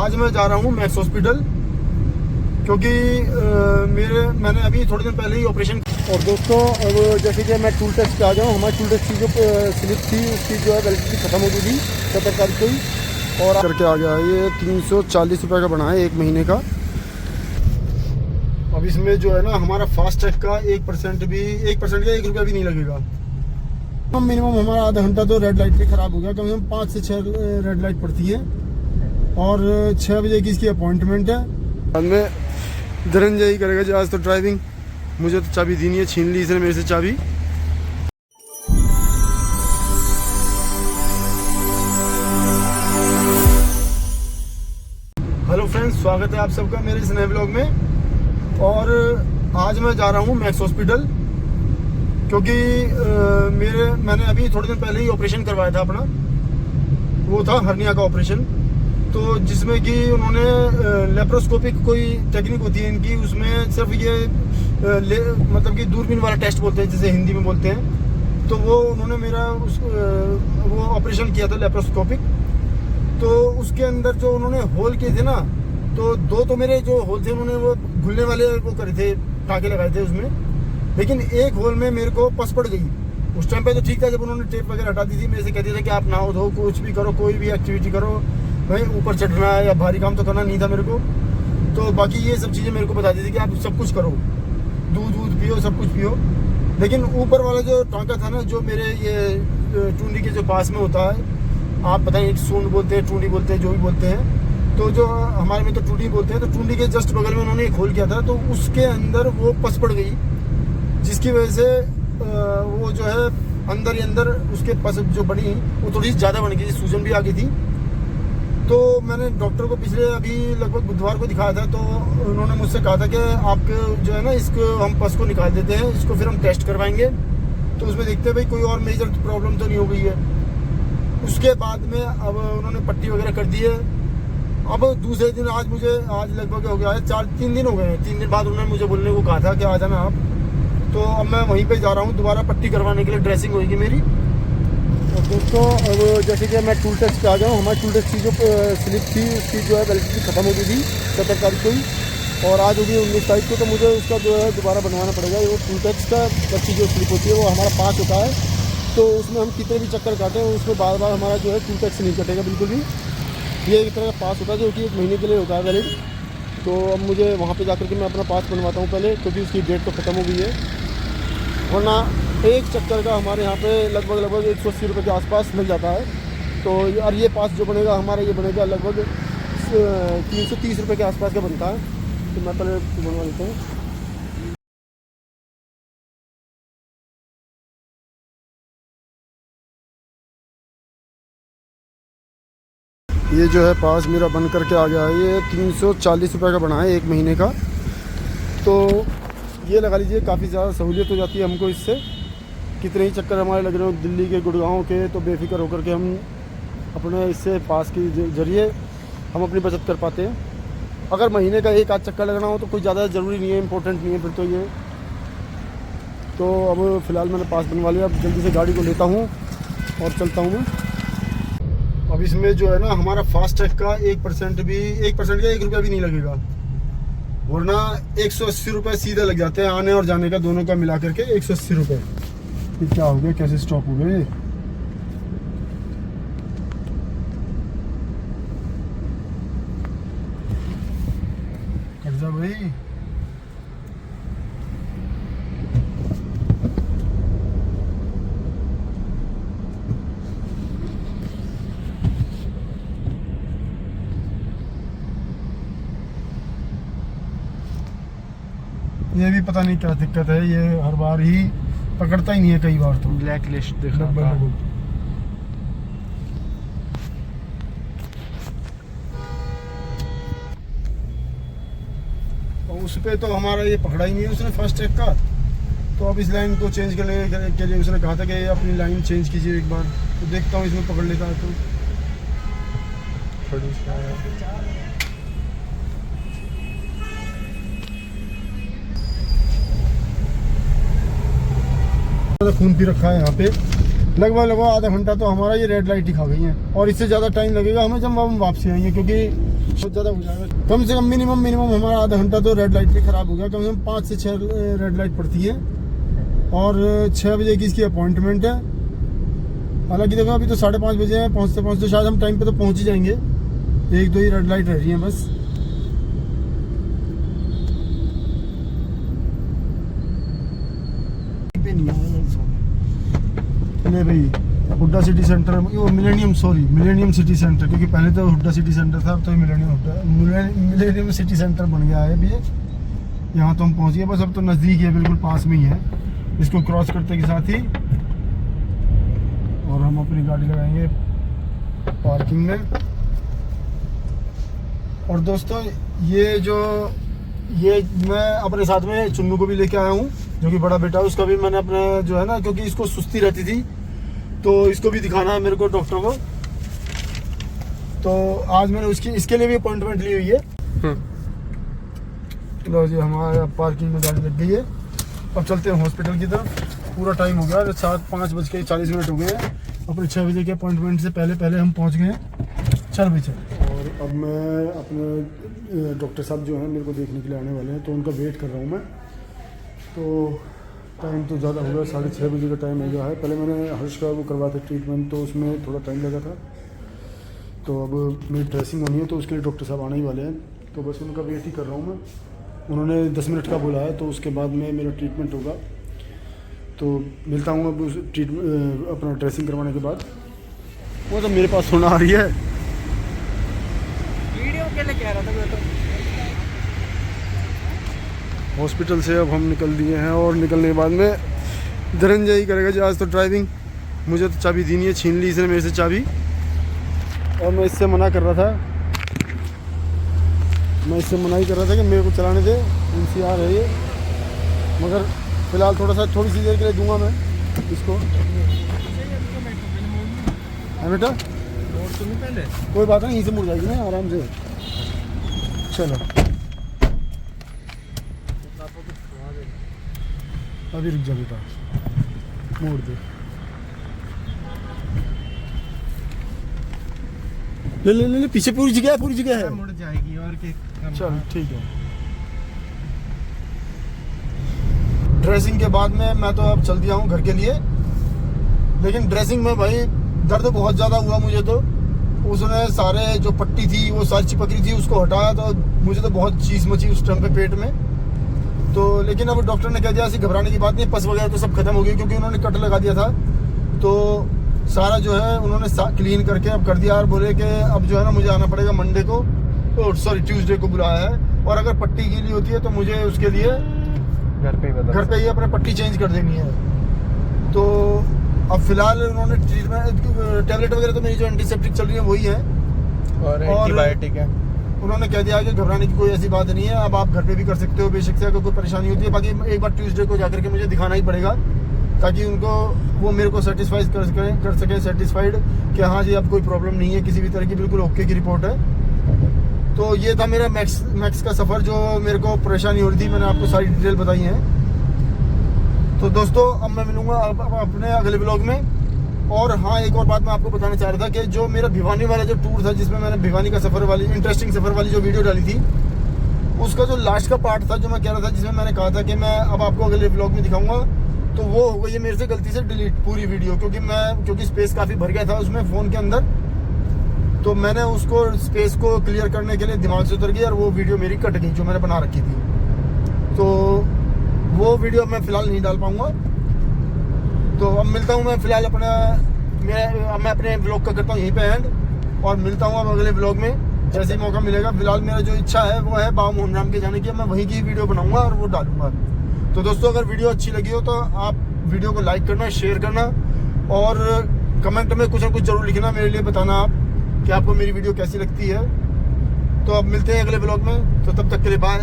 आज मैं जा रहा हूँ मैक्स हॉस्पिटल क्योंकि मैंने अभी थोड़े दिन पहले ही ऑपरेशन। और दोस्तों अब जैसे कि मैं टूल टेस्ट पे आ गया हूँ। हमारी टूल टेस्ट की जो स्लिप थी उसकी जो है वैलिडिटी ख़त्म हो गई थी 17 तारीख को ही, और करके आ गया। ये 340 रुपये का बना है 1 महीने का। अब इसमें जो है ना हमारा फास्ट टैग का 1% का 1 रुपया भी नहीं लगेगा। मिनिमम हमारा आधा घंटा तो रेड लाइट पे ख़राब हो गया। कम से कम 5 से 6 रेड लाइट पड़ती है और 6 बजे की इसकी अपॉइंटमेंट है। बाद में धनंजय ही करेगा जी आज तो ड्राइविंग। मुझे तो चाबी दी नहीं है, छीन ली इसने मेरे से चाबी। हेलो फ्रेंड्स, स्वागत है आप सबका मेरे इस नए व्लॉग में। और आज मैं जा रहा हूँ मैक्स हॉस्पिटल क्योंकि मैंने अभी थोड़े दिन पहले ही ऑपरेशन करवाया था अपना। वो था हर्निया का ऑपरेशन, तो जिसमें कि उन्होंने लेप्रोस्कोपिक कोई टेक्निक होती है इनकी, उसमें सिर्फ ये मतलब कि दूरबीन वाला टेस्ट बोलते हैं जिसे हिंदी में बोलते हैं। तो वो उन्होंने मेरा वो ऑपरेशन किया था लेप्रोस्कोपिक। तो उसके अंदर जो उन्होंने होल किए थे ना, तो 2 तो मेरे जो होल थे उन्होंने वो घुलने वाले वो करे थे, टाँके लगाए थे उसमें। लेकिन एक होल में मेरे को पस पड़ गई। उस टाइम पे तो ठीक था, जब उन्होंने टेप वगैरह हटा दी थी। मेरे से कहते थे कि आप नहाओ धो, कुछ भी करो, कोई भी एक्टिविटी करो, भाई ऊपर चढ़ना है या भारी काम तो करना नहीं था मेरे को। तो बाकी ये सब चीज़ें मेरे को बता दी थी कि आप सब कुछ करो, दूध पियो, सब कुछ पियो। लेकिन ऊपर वाला जो टाँका था ना, जो मेरे ये टूंडी के जो पास में होता है, आप पता नहीं सूंड बोलते हैं, टूंडी बोलते हैं, जो भी बोलते हैं, तो जो हमारे में तो टूंडी बोलते हैं। तो टूंडी के जस्ट बगल में उन्होंने एक होल किया था, तो उसके अंदर वो पस पड़ गई, जिसकी वजह से वो जो है अंदर ही अंदर उसके पस जो बनी वो थोड़ी सी ज़्यादा बन गई, सूजन भी आ गई थी। तो मैंने डॉक्टर को पिछले अभी लगभग बुधवार को दिखाया था, तो उन्होंने मुझसे कहा था कि आपके जो है ना इसको हम पस को निकाल देते हैं, इसको फिर हम टेस्ट करवाएंगे, तो उसमें देखते हैं भाई कोई और मेजर प्रॉब्लम तो नहीं हो गई है। उसके बाद में अब उन्होंने पट्टी वगैरह कर दी है। अब दूसरे दिन आज लगभग हो गया है 3 दिन हो गए हैं। 3 दिन बाद उन्होंने मुझे बोलने को कहा था कि आ जाना आप। तो अब मैं वहीं पे जा रहा हूँ दोबारा पट्टी करवाने के लिए, ड्रेसिंग होगी मेरी। और दोस्तों अब जैसे कि मैं टूल टेस्ट पे आ गया हूँ। हमारी टूल टेस्ट की जो स्लिप थी उसकी जो है वैलिडिटी ख़त्म हो गई थी 17 तारीख को ही, और आज होगी 19 तारीख को। तो मुझे उसका जो है दोबारा बनवाना पड़ेगा। वो टूल टेस्ट का बच्ची जो स्लिप होती है वो हमारा पास होता है, तो उसमें हम कितने भी चक्कर काटें उसमें बार बार हमारा जो है टूल टैक्स नहीं कटेगा बिल्कुल भी। ये एक तरह का पास होता है जो कि 1 महीने के लिए होता है वैलिड। तो अब मुझे वहाँ पे जाकर के मैं अपना पास बनवाता हूँ पहले, क्योंकि उसकी डेट तो ख़त्म हो गई है। वरना एक चक्कर का हमारे यहाँ पे लगभग 180 रुपये के आसपास मिल जाता है। तो और ये पास जो बनेगा हमारा, ये बनेगा लगभग 330 रुपये के आसपास का बनता है। तो मैं पहले बनवा लेता हूँ। ये जो है पास मेरा बन करके आ गया है। ये 340 रुपये का बना है 1 महीने का। तो ये लगा लीजिए काफ़ी ज़्यादा सहूलियत हो जाती है हमको इससे। कितने ही चक्कर हमारे लग रहे हो दिल्ली के, गुड़गांव के, तो बेफिक्र होकर के हम अपने इससे पास के जरिए हम अपनी बचत कर पाते हैं। अगर महीने का 1 आध चक्कर लगना हो तो कोई ज़्यादा ज़रूरी नहीं है, इम्पोर्टेंट नहीं है फिर तो ये। तो अब फ़िलहाल मैंने पास बनवा लिया। अब जल्दी से गाड़ी को लेता हूँ और चलता हूँ मैं। अब इसमें जो है ना हमारा फास्ट टैग का 1% का 1 रुपया भी नहीं लगेगा। वरना 180 रुपये सीधे लग जाते हैं, आने और जाने का दोनों का मिला करके 180 रुपये। ये क्या हो गया, कैसे स्टॉप हो गए? कट जा भाई। ये भी पता नहीं क्या दिक्कत है, ये हर बार ही पकड़ता ही नहीं है, कई बार तो ब्लैक लिस्ट दिखाता है। और उस पे तो हमारा ये पकड़ा ही नहीं है उसने फास्ट टैग का। तो अब इस लाइन को चेंज करने के लिए उसने कहा था कि अपनी लाइन चेंज कीजिए एक बार। तो देखता हूँ इसमें पकड़ लेता है तो। खून पी रखा है यहाँ पे। लगभग आधा घंटा तो हमारा ये रेड लाइट ही खा गई है, और इससे ज़्यादा टाइम लगेगा हमें जब हम वापसी आएंगे, क्योंकि बहुत ज़्यादा हो जाएगा। कम से कम मिनिमम हमारा आधा घंटा तो रेड लाइट पे ख़राब हो गया। कम से कम 5 से 6 रेड लाइट पड़ती है और 6 बजे की इसकी अपॉइंटमेंट है। हालांकि देखो अभी तो 5:30 बजे हैं, पहुँचते शायद हम टाइम पे तो पहुँच ही जाएंगे। 1-2 ही रेड लाइट रह रही हैं बस। नहीं भाई, हुड्डा सिटी सेंटर, वो मिलेनियम सिटी सेंटर, क्योंकि पहले तो हुड्डा सिटी सेंटर था, अब तो मिलेनियम सिटी सेंटर बन गया है अभी। यहाँ तो हम पहुँच गए बस, अब तो नज़दीक है, बिल्कुल पास में ही है, इसको क्रॉस करते के साथ ही। और हम अपनी गाड़ी लगाएंगे पार्किंग में। और दोस्तों ये मैं अपने साथ में चुन्नू को भी लेके आया हूँ, जो कि बड़ा बेटा है उसका भी मैंने अपने जो है ना, क्योंकि इसको सुस्ती रहती थी तो इसको भी दिखाना है मेरे को डॉक्टर को। तो आज मैंने इसके लिए भी अपॉइंटमेंट ली हुई है। लो जी, हमारे पार्किंग में गाड़ी लग गई है। अब चलते हैं हॉस्पिटल की तरफ। पूरा टाइम हो गया, 5:40 हो गए हैं। अपने 6 बजे के अपॉइंटमेंट से पहले हम पहुँच गए हैं। चल भाई चल। और अब मैं अपने डॉक्टर साहब जो हैं मेरे को देखने के लिए आने वाले हैं, तो उनका वेट कर रहा हूँ मैं। तो टाइम तो ज़्यादा हो गया, 6:30 बजे का टाइम हो गया है। पहले मैंने हर्ष का वो करवाया था ट्रीटमेंट, तो उसमें थोड़ा टाइम लगा था। तो अब मेरी ड्रेसिंग होनी है, तो उसके लिए डॉक्टर साहब आने ही वाले हैं, तो बस उनका वेट ही कर रहा हूँ मैं। उन्होंने 10 मिनट का बोला है, तो उसके बाद में मेरा ट्रीटमेंट होगा। तो मिलता हूँ अब उस अपना ड्रेसिंग करवाने के बाद। वो तो मेरे पास सुना आ रही है, वीडियो के लिए कह रहा था मैं तो। हॉस्पिटल से अब हम निकल दिए हैं, और निकलने के बाद में धनंजय ही करेगा जी आज तो ड्राइविंग। मुझे तो चाबी दी नहीं है, छीन ली इसने मेरे से चाबी। और मैं इससे मना कर रहा था कि मेरे को चलाने दे, NCR है ये। मगर फ़िलहाल थोड़ी सी देर के लिए दूंगा मैं इसको। है बेटा, और सुनो पहले, कोई बात नहीं, यहीं से मुड़ जाएगी ना आराम से। चलो अभी रुक जा बेटा, मोड़ दे। ले पीछे पूरी जगह है। मुड़ जाएगी और क्या। चल ठीक है। ड्रेसिंग के बाद में मैं तो अब चल दिया हूँ घर के लिए। लेकिन ड्रेसिंग में भाई दर्द बहुत ज़्यादा हुआ मुझे। तो उसने सारे जो पट्टी थी वो सारी चिपक रही थी, उसको हटाया, तो मुझे तो बहुत चीज़ मची उस टाइम पे पेट में। तो लेकिन अब डॉक्टर ने कह दिया ऐसी घबराने की बात नहीं, पस वगैरह तो सब खत्म हो गई, क्योंकि उन्होंने कट लगा दिया था। तो सारा जो है उन्होंने क्लीन करके अब कर दिया। और बोले कि अब जो है ना मुझे आना पड़ेगा मंडे को, ट्यूसडे को बुलाया है। और अगर पट्टी गीली होती है तो मुझे उसके लिए घर पे ही अपने पट्टी चेंज कर देनी है। तो अब फिलहाल उन्होंने ट्रीटमेंट टैबलेट वगैरह तो मेरी जो एंटीसेप्टिक चल रही है वही है, और एंटीबायोटिक है। उन्होंने कह दिया कि घबराने की कोई ऐसी बात नहीं है, अब आप घर पे भी कर सकते हो बेशक से, अगर कोई परेशानी होती है। बाकी एक बार ट्यूसडे को जाकर के मुझे दिखाना ही पड़ेगा, ताकि उनको वो मेरे को सेटिस्फाइड कर सके कि हाँ जी अब कोई प्रॉब्लम नहीं है किसी भी तरह की, बिल्कुल ओके की रिपोर्ट है। तो ये था मेरा मैक्स का सफ़र, जो मेरे को परेशानी हो रही थी। मैंने आपको सारी डिटेल बताई है। तो दोस्तों अब मैं मिलूँगा अपने अगले ब्लॉग में। और हाँ, एक और बात मैं आपको बताना चाह रहा था कि जो मेरा भिवानी वाला जो टूर था, जिसमें मैंने भिवानी का सफ़र वाली इंटरेस्टिंग सफ़र वाली जो वीडियो डाली थी, उसका जो लास्ट का पार्ट था जो मैं कह रहा था, जिसमें मैंने कहा था कि मैं अब आपको अगले ब्लॉग में दिखाऊंगा, तो वो हो गई है मेरे से गलती से डिलीट पूरी वीडियो, क्योंकि स्पेस काफ़ी भर गया था उसमें फ़ोन के अंदर। तो मैंने उसको स्पेस को क्लियर करने के लिए दिमाग से उतर गई और वो वीडियो मेरी कट गई जो मैंने बना रखी थी। तो वो वीडियो मैं फ़िलहाल नहीं डाल पाऊँगा। तो अब मिलता हूँ मैं फ़िलहाल मैं अपने ब्लॉग का करता हूँ यहीं पे एंड, और मिलता हूँ अब अगले ब्लॉग में जैसे ही मौका मिलेगा। फिलहाल मेरा जो इच्छा है वो है बाबा मोहन राम के जाने की, मैं वहीं की वीडियो बनाऊंगा और वो डालूंगा। तो दोस्तों अगर वीडियो अच्छी लगी हो तो आप वीडियो को लाइक करना, शेयर करना, और कमेंट में कुछ ना कुछ ज़रूर लिखना, मेरे लिए बताना आप कि आपको मेरी वीडियो कैसी लगती है। तो अब मिलते हैं अगले ब्लॉग में, तो तब तक के लिए बाय।